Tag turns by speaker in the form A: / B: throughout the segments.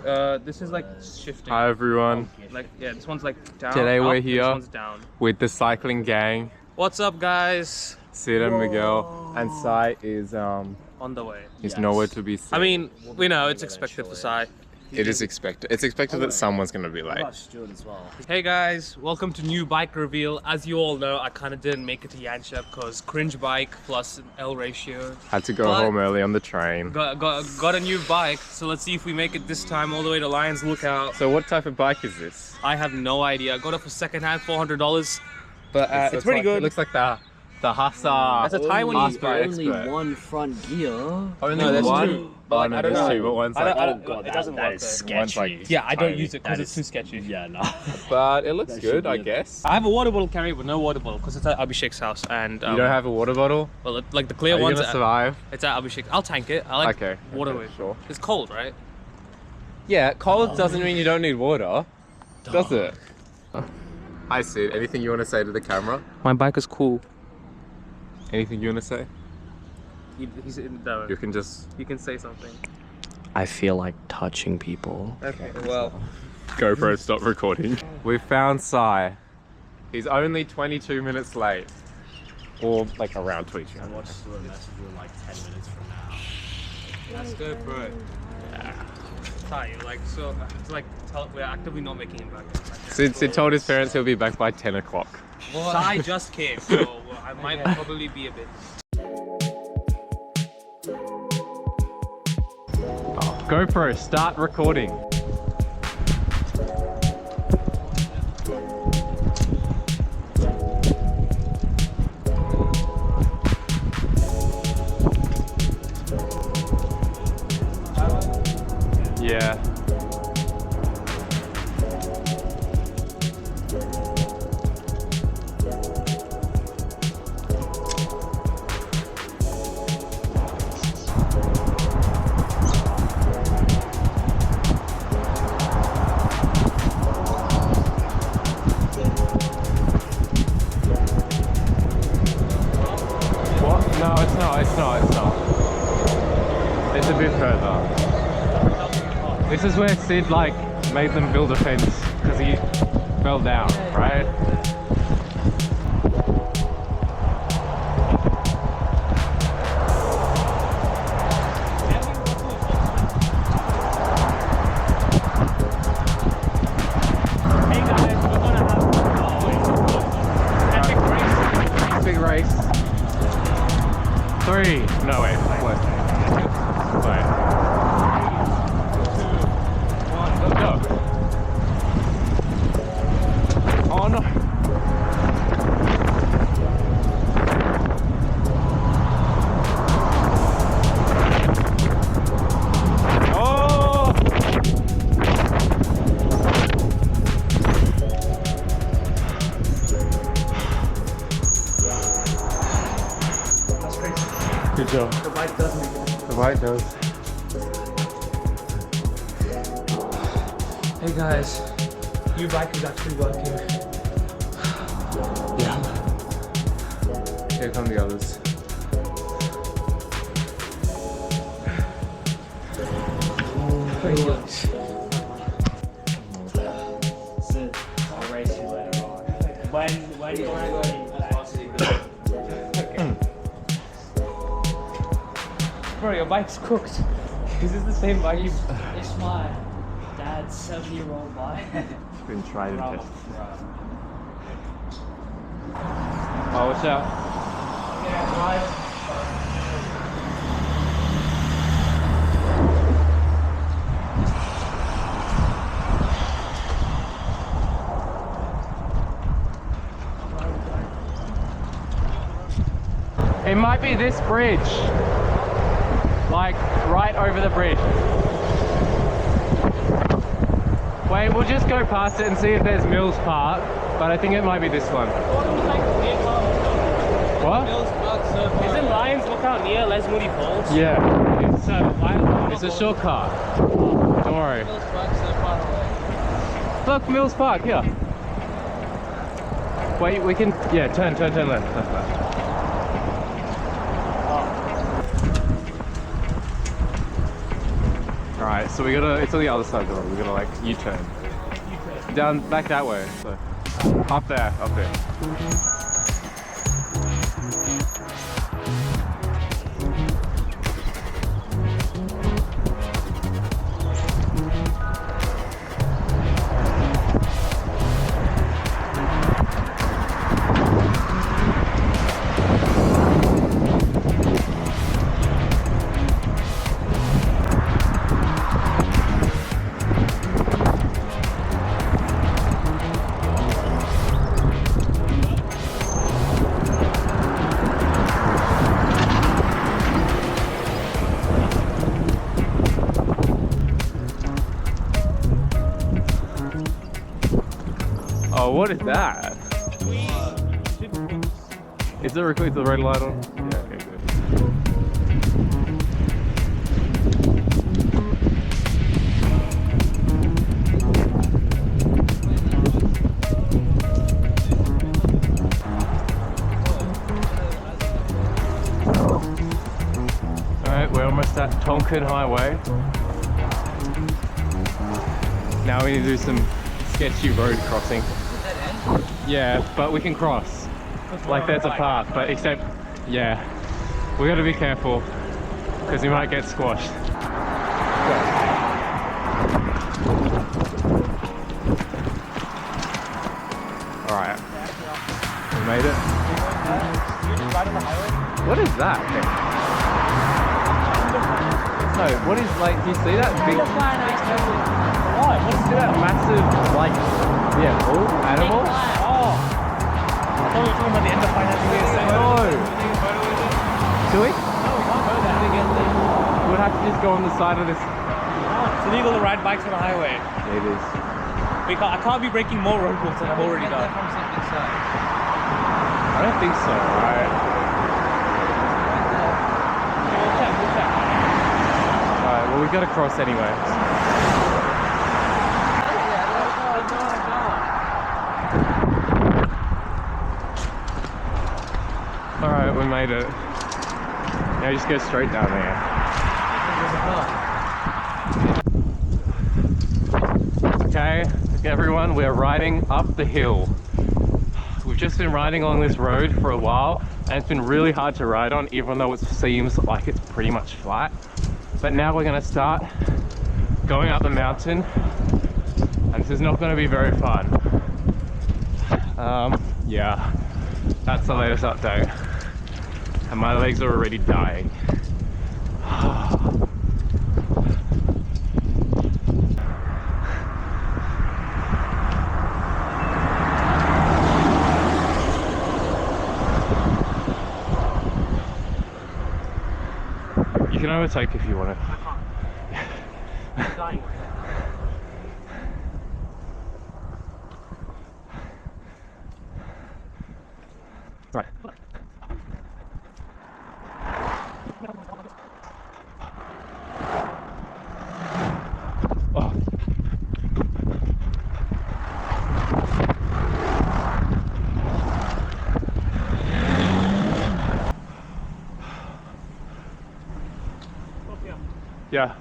A: This is like shifting.
B: Hi everyone.
A: Like yeah, this one's like down.
B: Today
A: up,
B: we're
A: and
B: here
A: This one's down.
B: with the cycling gang.
A: What's up, guys?
B: Sid and Miguel, and Sai is
A: On the way.
B: nowhere to be seen.
A: I mean, we know it's expected for Sai.
B: it is expected. It's expected that someone's gonna be late.
A: Hey guys, welcome to new bike reveal. As you all know, I kind of didn't make it to Yansha because cringe bike plus L ratio.
B: Had to go
A: But-
B: home early on the train.
A: Got a new bike, so let's see if we make it this time all the way to Lions Lookout.
B: So what type of bike is this?
A: I have no idea. I got it for secondhand, $400, but it's
B: looks
A: pretty
B: like,
A: good.
B: It looks like the Hussar.
A: That's a Taiwanese bike.
C: Only one front gear.
B: Only
A: No, there's
B: one.
A: two. But
B: no,
A: I don't
B: there's
A: know.
B: two, but one's
A: I
B: like.
A: don't-
C: Oh god,
A: it doesn't
C: that
A: work
C: is
A: though.
B: One's
C: sketchy.
B: like
A: Yeah, I don't
B: tiny.
A: use it because
C: That
A: it's
C: is-
A: too sketchy.
C: Yeah, no.
B: But it looks
C: That
B: good,
C: should
B: I
C: be a-
B: guess.
A: I have a water bottle carry, but no water bottle because it's at Abhishek's house, and
B: You don't have a water bottle?
A: well, like the clear
B: Are you
A: ones.
B: gonna survive?
A: It's at Abhishek. I'll tank it. I like
B: Okay.
A: water
B: okay,
A: with.
B: sure.
A: It's cold, right?
B: Yeah, cold doesn't mean you don't need water, does it? Hi Sid, anything you want to say to the camera?
A: My bike is cool.
B: Anything you want to say?
A: He's no.
B: You can just
A: You can say something.
C: I feel like touching people.
A: Okay. Well,
B: GoPro stop recording. We found Sai. He's only 22 minutes late. Or like around 22 minutes.
C: Watch the message in like 10 minutes from now.
A: let's go, bro. Yeah. Sai, like so. It's like we're actively not making him back.
B: Sid told his parents he'll be back by 10 o'clock.
A: Sai just came, so I might probably be a bit.
B: GoPro, start recording. Yeah. What? No, it's not. It's a bit further. This is where Sid like made them build a fence because he fell down, right?
A: Hey guys, we're gonna have epic race.
B: Big race. 3. No, wait. Wait. Let's go. Oh no. Oh! Good job.
A: The bike does make it.
B: The bike does.
A: Hey guys, your bike is actually working.
B: Yeah. Here come the others.
C: I'll race you later on. When do you want to go?
A: Bro, your bike's cooked. Is this the same bike you...
C: It's my dad's 7-year-old bike.
B: It's been tried and tested.
C: Right.
B: Oh, watch out.
C: Yeah, right.
B: It might be this bridge. Like, right over the bridge. Wait, we'll just go past it and see if there's Mills Park, but I think it might be this one. What?
A: Isn't Lions Lookout near Les Moody Falls?
B: Yeah,
A: So, I
B: it's a shortcut. Don't worry. Look, Mills Park, here. Wait, we can, yeah, turn left. Alright, so we gotta, it's on the other side of the road. We gotta like U-turn. Down, back that way. So, up there, up there. Oh, what is that? Is it recording the red light on? Yeah, okay, good. Alright, we're almost at Tonkin Highway. Now we need to do some sketchy road crossing. Yeah, but we can cross. Like there's a path, but except, yeah, we gotta be careful because we might get squashed. Alright, we made it. What is that? No, what is like, do you see that big... What? What's that massive, like, yeah, bull animal?
C: Oh! I thought we were talking about the end of financing.
B: No! Do we?
C: No, we can't go there.
B: We'd have to just go on the side of this.
C: It's illegal to ride bikes on the highway.
B: It is.
C: I can't be breaking more road rules than I've already done.
B: I don't think so, right?
C: We'll check.
B: Alright, well we gotta cross anyway. Alright, we made it. Now just go straight down there. Okay, everyone, we're riding up the hill. We've just been riding along this road for a while and it's been really hard to ride on even though it seems like it's pretty much flat. But now we're gonna start going up the mountain and this is not gonna be very fun. Yeah, that's the latest update. And my legs are already dying. You can overtake if you want to. Right. Oh. Yeah.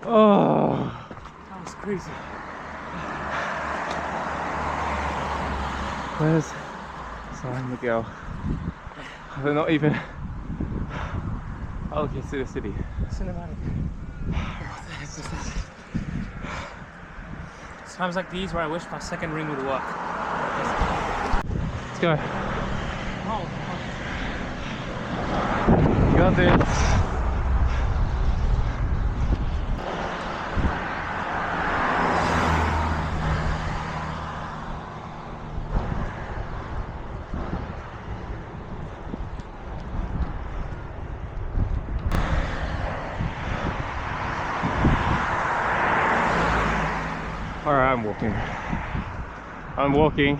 B: Oh.
C: That was crazy.
B: Where's San Miguel? They're not even. Oh, you can see the city.
C: Cinematic. It's times like these where I wish my second ring would work.
B: Let's go.
C: Oh.
B: You got this. Alright, I'm walking. I'm walking.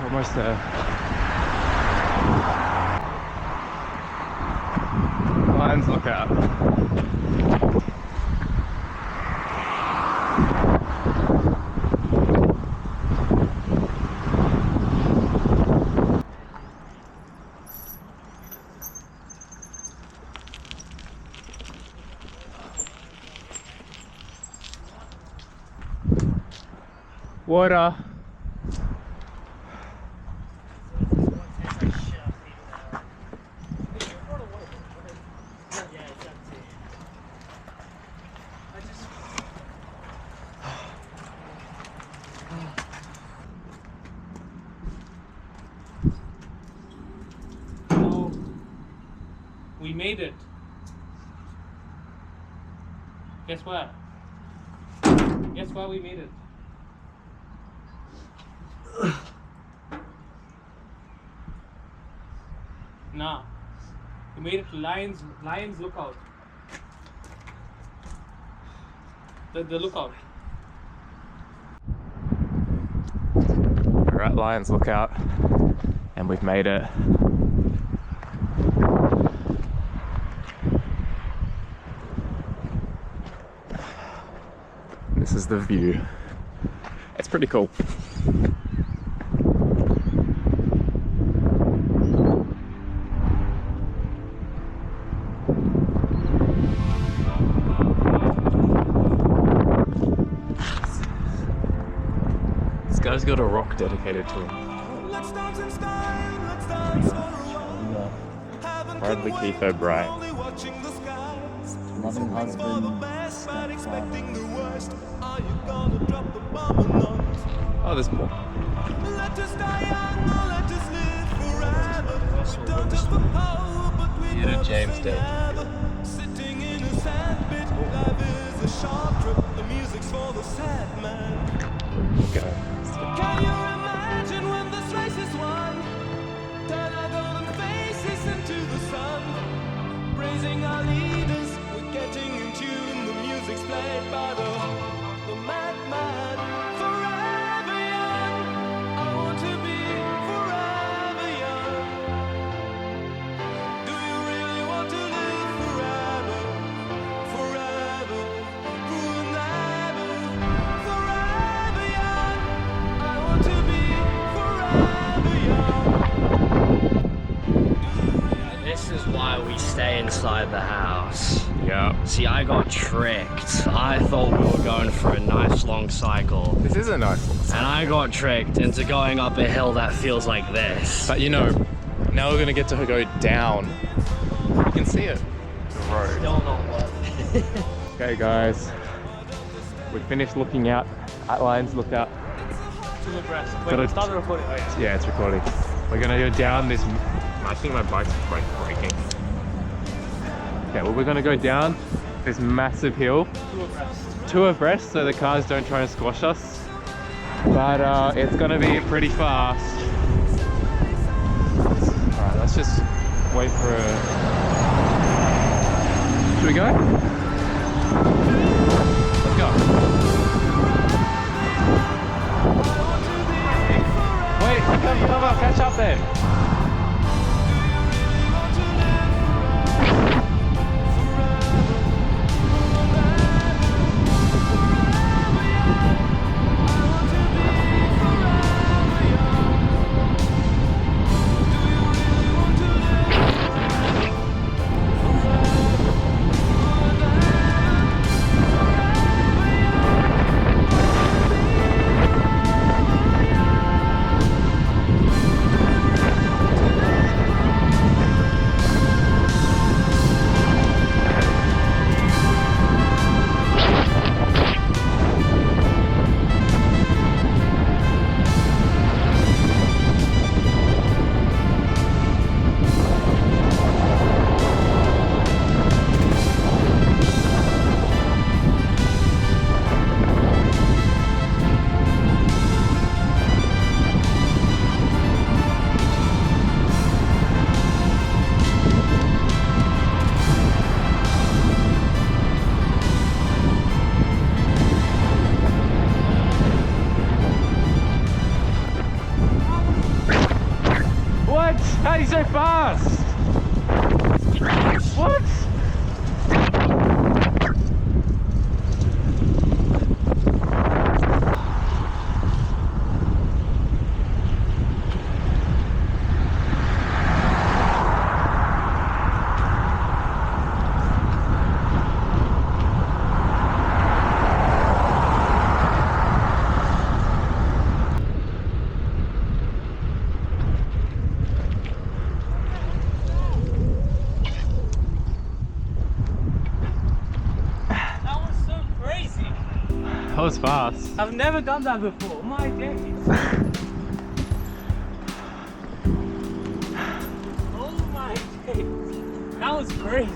B: Almost there. Lions, look out. Water.
A: Oh, we made it. Guess what? Guess why we made it? Nah. We made it to Lions Lookout. The lookout.
B: We're at Lions Lookout and we've made it. This is the view. It's pretty cool. This guy's got a rock dedicated to him. Bradley Keith O'Brien.
C: Loving husband,
B: Oh, there's more. Peter James Day. Okay.
D: Can you imagine when this race is won? Turn our golden faces into the sun. Praising our leaders, we're getting in tune. The music's played by the madman. Forever young, I want to be forever young. Do you really want to live forever? Forever, forever, forever young. I want to be forever young.
C: This is why we stay inside the house.
B: Yeah.
C: See, I got tricked. I thought we were going for a nice long cycle.
B: This is a nice one.
C: And I got tricked into going up a hill that feels like this.
B: But you know, now we're gonna get to go down. You can see it. The road.
C: Still not worth it.
B: Okay guys, we finished looking out at Lions Lookout.
A: Two abreast.
B: Got
A: Wait,
B: it.
A: start the recording. Oh yeah.
B: Yeah, it's recording. We're gonna go down this. I think my bike's breaking. Okay, well we're gonna go down this massive hill,
A: Two abreast.
B: two abreast, so the cars don't try and squash us. But it's gonna be pretty fast. All right, let's just wait for a. Should we go? Let's go. Wait, come on, catch up then. How are you so fast? What? That was fast.
A: I've never done that before. My days. Oh my days. That was crazy.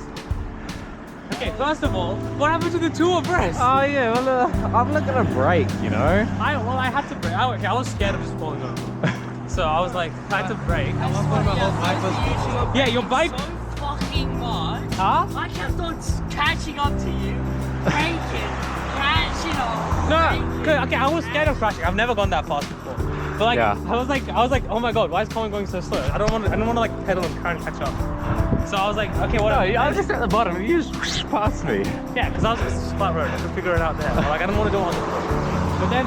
A: Okay, first of all, what happened to the two abreast?
B: Oh yeah, well I'm not gonna brake, you know.
A: I had to brake. I was scared of just falling over. So I was like, I had to brake. Yeah, your bike.
C: So fucking much.
A: Huh?
C: I kept on catching up to you, braking, crashing off.
A: No,
C: braking,
A: okay, I was scared of crashing. I've never gone that fast before. But like,
B: Yeah.
A: I was like, oh my god, why is Colin going so slow? I don't want to like pedal and try and catch up. So I was like, okay,
B: No,
A: whatever.
B: I was just at the bottom. You just passed me.
A: Yeah, because I was just flat road. I could figure it out there. Like, I don't want to do it on the road. But then,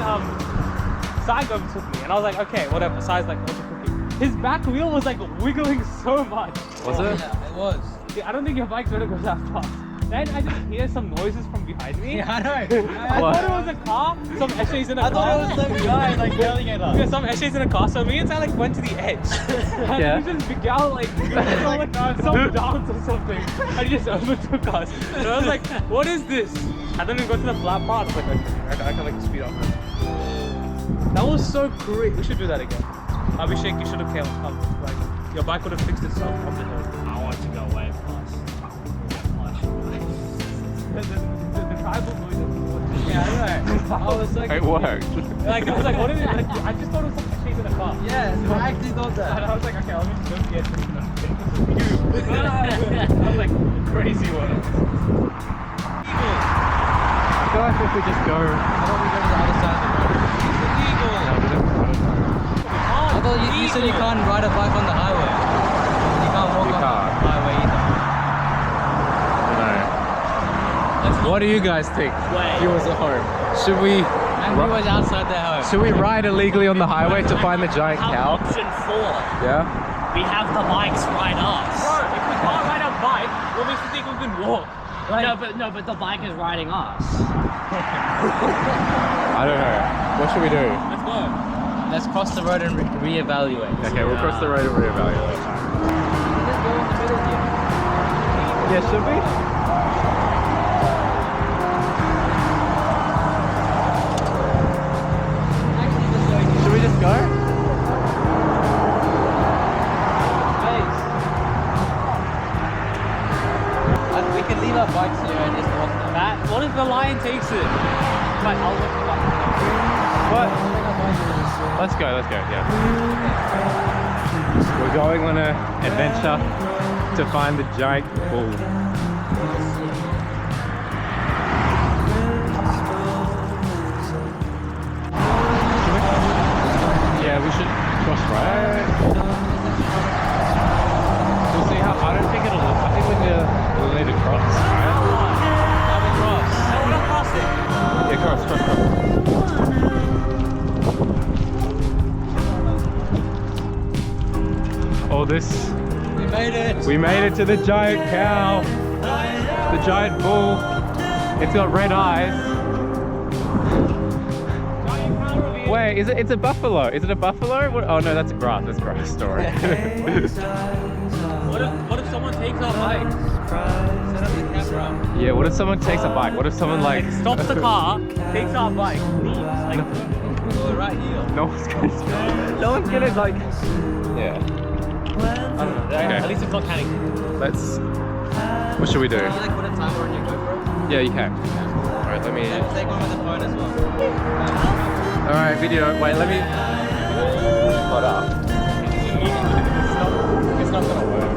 A: Sai overtook me, and I was like, okay, whatever. Sai's like overtooking. His back wheel was like wiggling so much.
B: Was it?
C: Yeah, it was.
A: I don't think your bike's gonna go that fast. Then I just hear some noises from behind me.
C: Yeah, I know.
A: I thought it was a car. Some Eshe's in a car.
C: I thought it was some guy like yelling at us.
A: Yeah, some Eshe's in a car. So me and Sai like went to the edge. And
B: Yeah.
A: he just began like some dance or something. And he just overtook us. And I was like, what is this? And then we go to the flat part. I was like, okay, I can like speed up. That was so great. We should do that again. Abhishek, you should have come. Like, your bike would have fixed itself on the hill.
C: I want to go way fast.
A: The tribal noise.
C: Yeah, I know. I was like,
B: It worked.
A: Like, I was like, what is it? Like, I just thought it was some Eshe's in a car.
C: yeah, I actually thought
A: And
C: that.
A: I was like, okay, let me just go to the edge. I was like, crazy one.
B: I feel like if we just go.
C: I thought we go to the other side of the road. It's illegal. I thought you said you can't ride a bike on the highway. You can't walk
B: You
C: on
B: can't.
C: the highway either.
B: What do you guys think?
C: Wait.
B: Viewers at home. Should we
C: And we was outside their home.
B: should we ride illegally on the highway to find the giant cow?
C: Option 4.
B: Yeah.
C: We have the bikes ride us.
A: Bro, if we can't ride a bike, what makes you think we can walk?
C: No, but the bike is riding us.
B: I don't know. What should we do?
A: Let's go.
C: Let's cross the road and reevaluate.
B: Okay, we'll cross the road and reevaluate.
C: Let's go in the middle here.
B: Yeah, should we?
C: Actually, just go here.
B: Should we just go?
C: We can leave our bikes here and just walk them.
A: Matt, what if the lion takes it? Fine, I'll look it up.
B: What? Let's go, yeah. We're going on an adventure to find the giant bull. Yeah, we should cross right. We'll see how, I don't think it'll look, I think we'll need to cross, right? Yeah, cross. Oh, this.
C: We made it.
B: We made it to the giant cow. The giant bull. It's got red eyes. Wait, it's a buffalo. Is it a buffalo? What? Oh no, that's grass. That's grass. Story.
A: What if someone takes our bike?
C: Set up the camera.
B: Yeah, what if someone takes a bike? What if someone like
A: Stops the car, takes our bike, leaves. Like,
C: Go right here.
B: No one's gonna. No one's gonna like. Yeah.
A: I don't know.
B: Okay.
A: At least it's not canning.
B: Let's. What should we do?
C: Can you like put a timer on your GoPro?
B: Yeah, you can. All right, let me.
C: Take one with the phone as well.
B: All right, video. Wait, let me. Hold up.
A: It's not gonna work.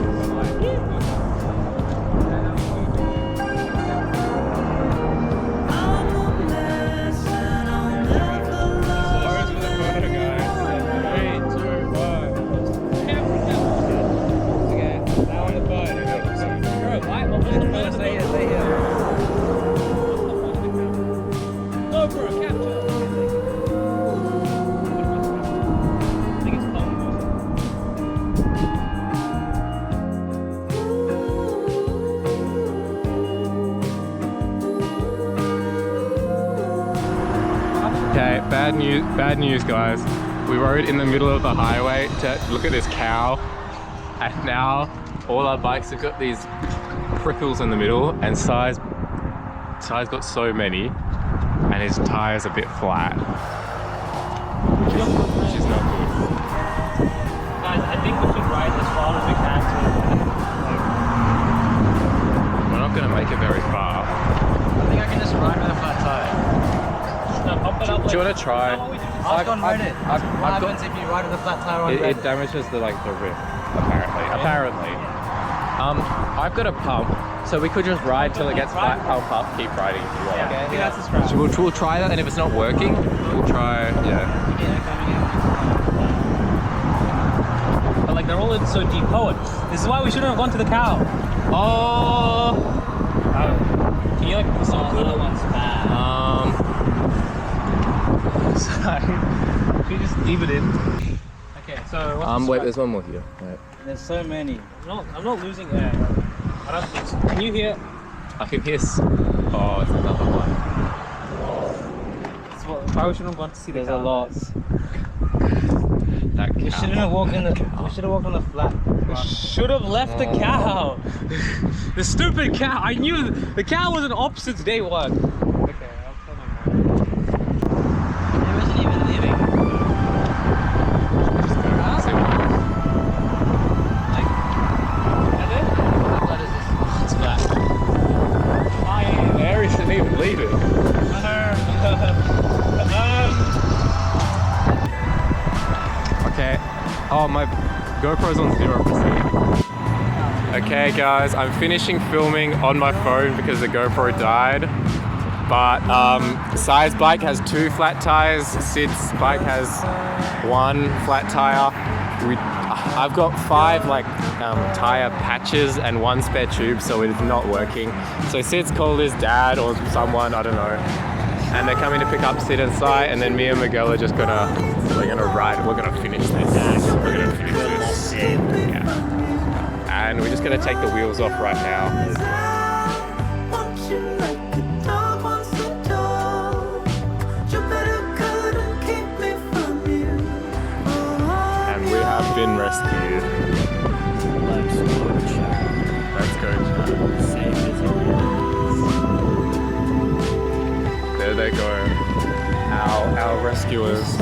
B: Okay, bad news, guys. We rode in the middle of the highway to look at this cow, and now all our bikes have got these prickles in the middle, and Sai's got so many, and and his tire's a bit flat, which is not good.
C: Guys, I think we should ride as far as we can to
B: We're not gonna make it very far.
E: I think I can just ride with a flat tire.
C: pump it up.
B: Do you want to try?
E: I've gone ride it. What happens if you ride with a flat tire on
B: It damages the rim, apparently. I've got a pump, so we could just ride till it gets flat, pump up, keep riding if you want.
C: Yeah, okay, that's the scratch.
B: So we'll try that, and if it's not working, we'll try,
C: But like they're all in so deep. Oh, this is why we shouldn't have gone to the cow.
B: Oh!
C: Can you like put some that one's bad. Sorry. Should we just leave it in? Okay, so what's
B: Wait, there's one more here. Right.
C: There's so many. I'm not losing air. Can you hear?
B: I can hear. Oh, it's another one.
C: Probably shouldn't have gone to see the cow. There's a lot.
B: That cow.
C: We shouldn't have walked on the. We should have walked on the flat. We should have left the cow. The stupid cow. I knew the cow was an op since day one. Okay, I'll tell my mom.
E: It wasn't even leaving.
C: It's flat.
B: Air isn't even leaving. Okay. Oh, my GoPro's on 0%. Okay, guys, I'm finishing filming on my phone because the GoPro died. But Sai's bike has 2 flat tires. Sid's bike has 1 flat tire. I've got 5 tire patches and 1 spare tube, so it's not working. So Sid's called his dad or someone, I don't know. And they're coming to pick up Sid and Sai, and then me and Miguel are just gonna finish this. We're gonna finish this. Yeah. And we're just gonna take the wheels off right now. And we have been rescued. Let's go, chat. There they go. Our rescuers.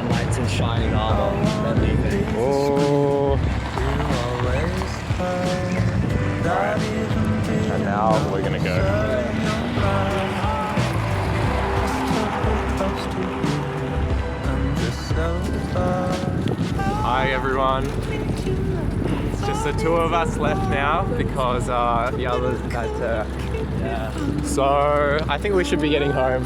E: Lights and shining armor. They're leaving.
B: Oh. And now we're gonna go. Hi everyone. It's just the 2 of us left now because the others had to. Yeah. So I think we should be getting home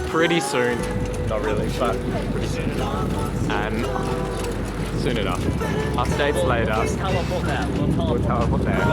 B: pretty soon. Not really, but pretty soon enough. And soon enough. Updates later.
C: Teleport there.
B: We'll teleport there.